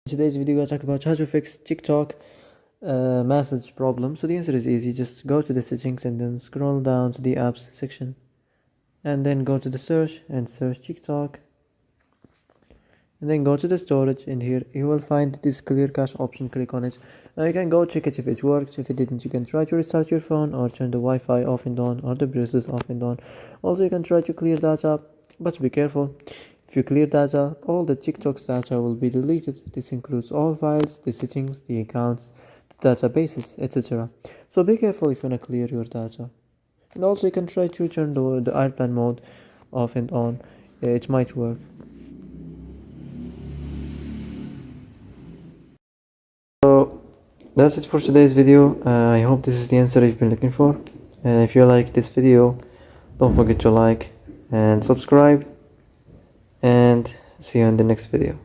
In today's video, I'll talk about how to fix TikTok message problem. So the answer is easy. Just go to the settings and then scroll down to the apps section, and then go to the search and search TikTok, and then go to the storage, and here you will find this clear cache option. Click on it. Now you can go check it if it works. If it didn't, you can try to restart your phone or turn the Wi-Fi off and on, or the Bluetooth off and on. Also, you can try to clear data, but be careful. If you clear data, all the TikTok's data will be deleted. This includes all files, the settings, the accounts, the databases, etc. So be careful if you want to clear your data. And also you can try to turn the airplane mode off and on. It might work. So that's it for today's video. I hope this is the answer you've been looking for. And if you like this video, don't forget to like and subscribe. And see you in the next video.